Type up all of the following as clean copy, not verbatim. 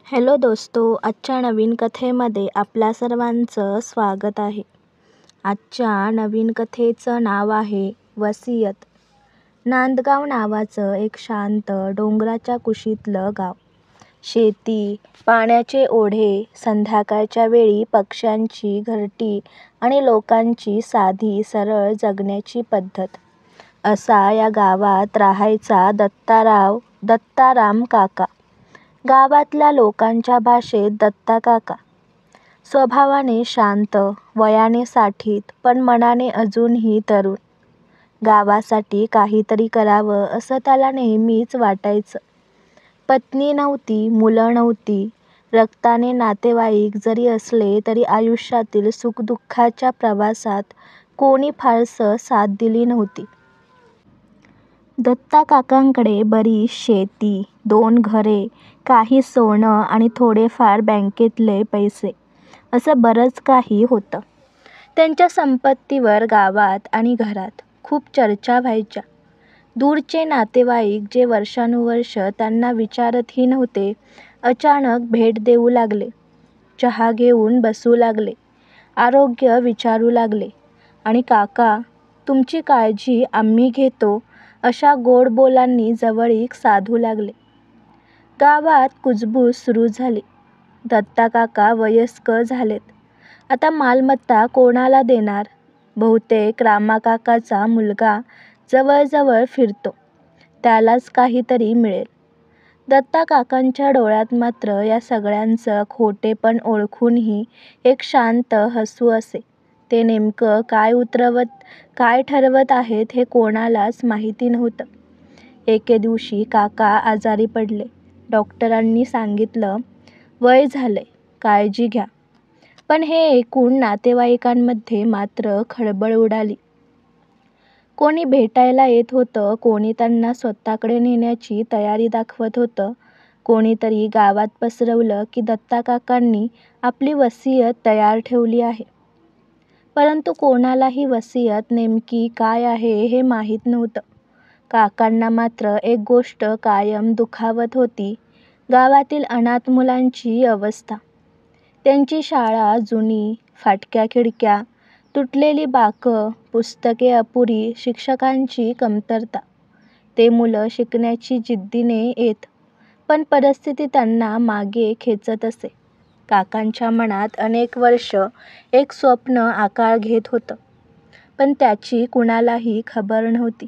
Hello दोस्तो, आजच्या नवीन कथेमध्ये आपल्या सर्वांचं स्वागत आहे. आजच्या नवीन कथेचं नाव आहे वसियत. नांदगाव नावाचं एक शांत डोंगराच्या कुशीतलं गाव. शेती, पाण्याचे ओढे, संध्याकाळच्या वेळी पक्ष्यांची घरटी आणि लोकांची साधी सरळ जगण्याची पद्धत. असा या गावात राहायचा दत्ताराम काका. गावातल्या लोकांच्या भाषेत दत्ता काका. स्वभावाने शांत, वयाने 60त पण मनाने अजूनही तरुण. गावासाठी काहीतरी करावं असं त्याला नेहमीच वाटायचं. पत्नी नव्हती, मुलं नव्हती. रक्ताने नातेवाईक जरी असले तरी आयुष्यातील सुखदुःखाच्या प्रवासात कोणी फारसं साथ दिली नव्हती. दत्ता काकांकडे बरीच शेती, 2 घरे, काही सोनं आणि थोडेफार बँकेतले पैसे असं बरंच काही होतं. त्यांच्या संपत्तीवर गावात आणि घरात खूप चर्चा व्हायच्या. दूरचे नातेवाईक जे वर्षानुवर्ष त्यांना विचारतही नव्हते, अचानक भेट देऊ लागले. चहा घेऊन बसू लागले, आरोग्य विचारू लागले आणि काका, तुमची काळजी आम्ही घेतो अशा गोड बोलांनी जवळीक साधू लागले. गावात कुजबूज सुरू झाली. दत्ता काका वयस्कर झालेत. आता मालमत्ता कोणाला देणार? बहुतेक रामाकाकाचा मुलगा जवळजवळ फिरतो, त्यालाच काहीतरी मिळेल. दत्ता काकांच्या डोळ्यात मात्र या सगळ्यांचं खोटेपण ओळखूनही एक शांत हसू असे. ते नेमकं काय ठरवत आहेत हे कोणालाच माहिती नव्हतं. एके दिवशी काका आजारी पडले. डॉक्टरांनी सांगितलं, वय झालंय, काळजी घ्या. पण हे ऐकून नातेवाईकांमध्ये मात्र खळबळ उडाली. कोणी भेटायला येत होतं, कोणी त्यांना स्वतःकडे नेण्याची तयारी दाखवत होतं. कोणीतरी गावात पसरवलं की दत्ता काकांनी आपली वसियत तयार ठेवली आहे. परंतु कोणालाही वसियत नेमकी काय आहे हे माहीत नव्हतं. काकांना मात्र एक गोष्ट कायम दुखावत होती, गावातील अनाथ मुलांची अवस्था. त्यांची शाळा जुनी, फाटक्या खिडक्या, तुटलेली बाकं, पुस्तके अपुरी, शिक्षकांची कमतरता. ते मुलं शिकण्याची जिद्दीने येत, पण परिस्थिती त्यांना मागे खेचत असे. काकांच्या मनात अनेक वर्ष एक स्वप्न आकार घेत होतं, पण त्याची कुणालाही खबर नव्हती.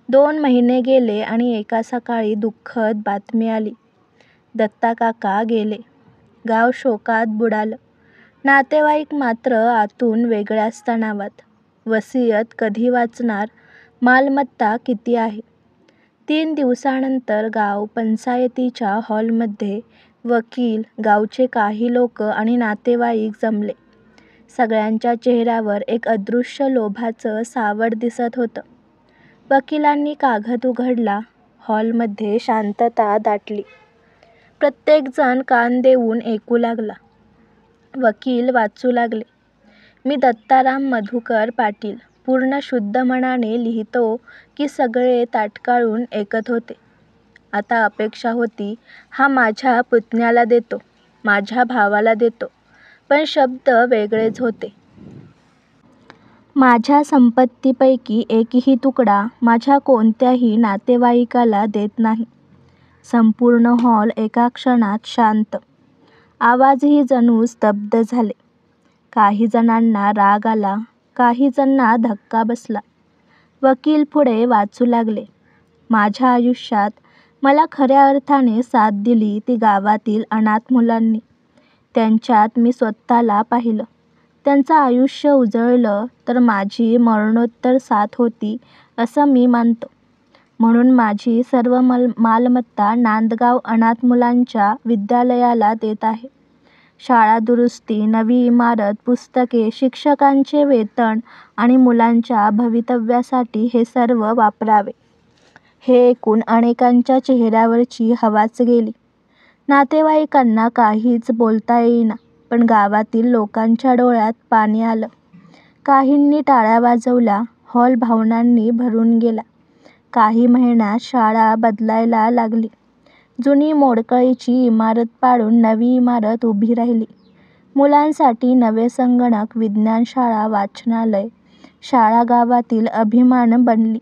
2 महिने गेले आणि एका सकाळी दुःखद बातमी आली. दत्ता काका गेले. गाव शोकात बुडालं. नातेवाईक मात्र आतून वेगळ्याच तणावात. वसियत कधी वाचणार? मालमत्ता किती आहे? 3 दिवसानंतर गाव पंचायतीच्या हॉलमध्ये वकील, गावचे काही लोक आणि नातेवाईक जमले. सगळ्यांच्या चेहऱ्यावर एक अदृश्य लोभाचं सावट दिसत होतं. वकिलांनी कागद उघडला. हॉलमध्ये शांतता दाटली. प्रत्येकजण कान देऊन ऐकू लागला. वकील वाचू लागले. मी दत्ताराम मधुकर पाटील पूर्ण शुद्ध मनाने लिहितो की सगळे ताटकाळून ऐकत होते. आता अपेक्षा होती, हा माझ्या पुतण्याला देतो, माझ्या भावाला देतो, पण शब्द वेगळेच होते. माझ्या संपत्तीपैकी एकही तुकडा माझ्या कोणत्याही नातेवाईकाला देत नाही. संपूर्ण हॉल एका क्षणात शांत. आवाजही जणू स्तब्ध झाले. काही जणांना राग आला, काही जणांना धक्का बसला. वकील पुढे वाचू लागले. माझ्या आयुष्यात मला खऱ्या अर्थाने साथ दिली ती गावातील अनाथ मुलांनी. त्यांच्यात मी स्वतःला पाहिलं. त्यांचं आयुष्य उजळलं तर माझी मरणोत्तर साथ होती असं मी मानतो. म्हणून माझी सर्व मालमत्ता नांदगाव अनाथ मुलांच्या विद्यालयाला देत आहे. शाळा दुरुस्ती, नवी इमारत, पुस्तके, शिक्षकांचे वेतन आणि मुलांच्या भवितव्यासाठी हे सर्व वापरावे. हे ऐकून अनेकांच्या चेहऱ्यावरची हवाच गेली. नातेवाईकांना काहीच बोलता येईना, पण गावातील लोकांच्या डोळ्यात पाणी आलं. काहींनी टाळ्या वाजवल्या. हॉल भावनांनी भरून गेला. काही महिन्यात शाळा बदलायला लागली. जुनी मोडकळीची इमारत पाडून नवी इमारत उभी राहिली. मुलांसाठी नवे संगणक, विज्ञानशाळा, वाचनालय, शाळा गावातील अभिमान बनली.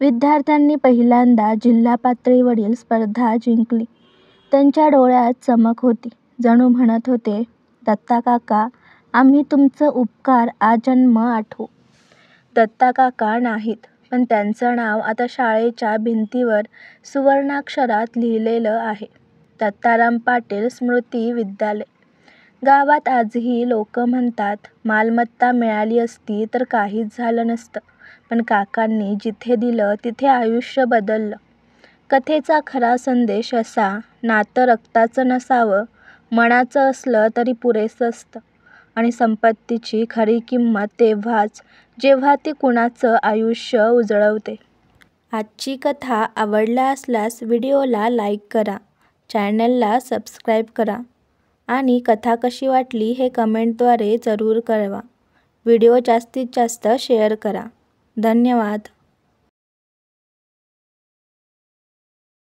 विद्यार्थ्यांनी पहिल्यांदा जिल्हा पातळीवरील स्पर्धा जिंकली. त्यांच्या डोळ्यात चमक होती. जणू म्हणत होते, दत्ताकाका, आम्ही तुमचं उपकार आजन्म आठवू. दत्ताकाका नाहीत, पण त्यांचं नाव आता शाळेच्या भिंतीवर सुवर्णाक्षरात लिहिलेलं आहे. दत्ताराम पाटील स्मृती विद्यालय. गावात आजही लोक म्हणतात, मालमत्ता मिळाली असती तर काहीच झालं नसतं, पण काकांनी जिथे दिलं तिथे आयुष्य बदललं. कथेचा खरा संदेश असा, नातं रक्ताचं नसावं, मनाचं असलं तरी पुरेसं असतं. आणि संपत्तीची खरी किंमत तेव्हाच जेव्हा ती कुणाचं आयुष्य उजळवते. आजची कथा आवडला असल्यास व्हिडिओला लाईक करा, चॅनलला सबस्क्राईब करा आणि कथा कशी वाटली हे कमेंटद्वारे जरूर कळवा. व्हिडिओ जास्तीत जास्त शेअर करा. धन्यवाद.